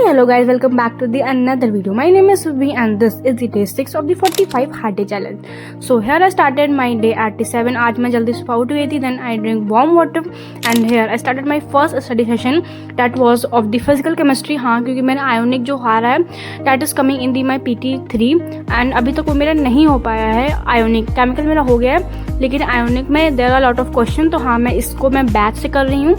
Hello guys, welcome back to the another video. My name is Subhi and this is the day 6 of the 45 hard day challenge. So here I started my day at 7. आज मैं जल्दी सुबह उठ गई थी. Then I drink warm water and here I started my first study session that was of the physical chemistry. हाँ, क्योंकि मेरा ionic जो आ रहा है that is coming in the my PT3 and अभी तक वो मेरा नहीं हो पाया है. ionic chemical मेरा हो गया है लेकिन ionic में there are lot of question. तो हाँ, मैं इसको मैं बैच से कर रही हूँ.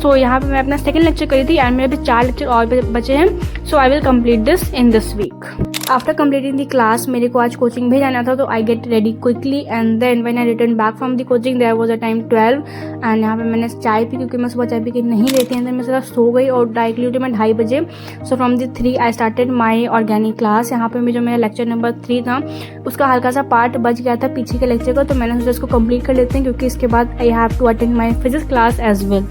सो यहाँ पे मैं अपना सेकेंड लेक्चर करी थी एंड मेरे भी 4 लेक्चर और बचे हैं. So I will complete this in this week. After completing the class मेरे को आज कोचिंग भी जाना था तो I get ready quickly and then when I return back from the coaching there was a time 12 and यहाँ पे मैंने चाय पी क्योंकि मैं सुबह चाय पी के नहीं लेती एंड देन मैं सिर्फ सो गई और डायरेक्टली उठी मैं 2:30 बजे. So from the 3 I started my organic class. यहाँ पे जो मेरा लेक्चर नंबर 3 था उसका हल्का सा पार्ट बच गया था पीछे के लेक्चर का तो मैंने सोचा इसको कंप्लीट कर लेते हैं क्योंकि इसके बाद I have to attend my physics class as well.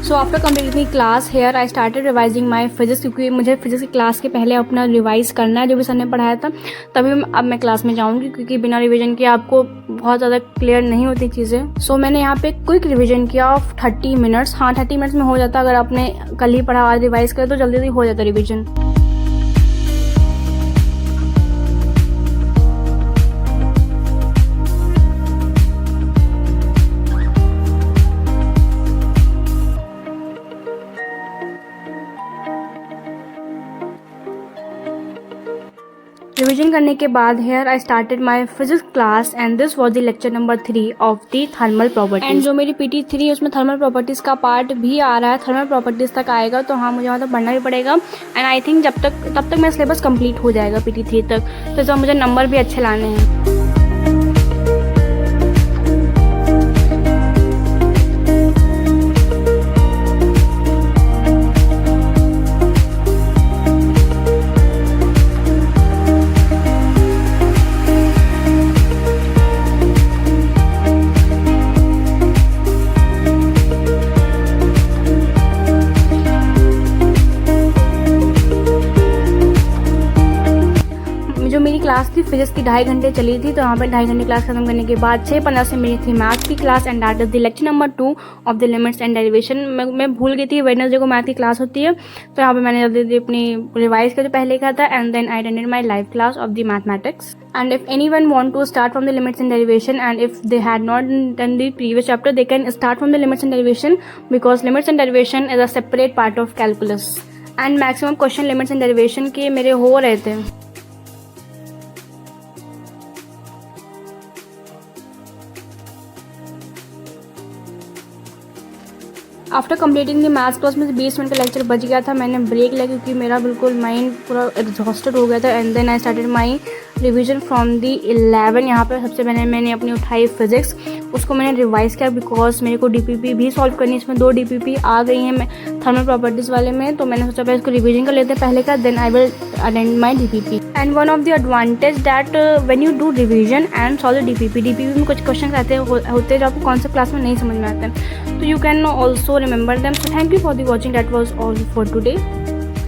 So after completing class here I started revising my physics क्योंकि मुझे फिजिक्स की क्लास के पहले अपना रिवाइज करना है जो भी सर ने पढ़ाया था तभी अब मैं क्लास में जाऊंगी क्योंकि बिना रिवीजन के आपको बहुत ज़्यादा क्लियर नहीं होती चीज़ें. सो मैंने यहाँ पे क्विक रिवीजन किया ऑफ 30 मिनट्स. हाँ, 30 मिनट्स में हो जाता. अगर आपने कल ही पढ़ा आज रिवाइज करे तो जल्दी जल्दी हो जाता रिविजन. रिविजन करने के बाद hair I started my physics class and this was the lecture number 3 of the thermal properties. And जो मेरी PT3 उसमें थर्मल प्रॉपर्टीज का पार्ट भी आ रहा है. थर्मल प्रॉपर्टीज तक आएगा तो हाँ मुझे मतलब पढ़ना भी पड़ेगा एंड आई थिंक तब तक मेरा सिलेबस कंप्लीट हो जाएगा PT3 तक. तो इसमें मुझे नंबर भी अच्छे लाने हैं. जो मेरी क्लास थी फिजिक्स की 2.5 घंटे चली थी तो यहाँ पर 2.5 घंटे क्लास खत्म करने के बाद 6:15 से मेरी थी मैथ की class and that is the lecture number 2 of the limits and derivation. मैं भूल गई थी वेडनेसडे को मैथ की क्लास होती है तो यहाँ पे मैंने जल्दी अपनी रिवाइज कर पहले का था and then I attended my live class of the mathematics. And if anyone want to start from the limits and derivation and if they had not done the previous chapter they can start from the limits and derivation because limits and derivation is a separate part of calculus and maximum question limits and derivation के मेरे हो रहे थे. After completing the maths class में 20 minute का lecture बच गया था. मैंने ब्रेक लिया क्योंकि मेरा बिल्कुल माइंड पूरा एग्जॉस्टेड हो गया था and then I started my revision from the 11. यहाँ पर सबसे पहले मैंने अपनी उठाई फिजिक्स उसको मैंने रिवाइज किया बिकॉज मेरे को DPP भी सॉल्व करनी. इसमें 2 DPP आ गई हैं थर्मल प्रॉपर्टीज़ वाले में तो मैंने सोचा पहले इसको रिवीजन कर लेते हैं पहले का then I will attend my DPP. And one of the advantage that when you do revision and solve DPP में कुछ क्वेश्चन रहते होते हैं जो आपको कौन सा क्लास में नहीं समझ में आते हैं तो you can also remember them. So thank you for the watching. That was all for today.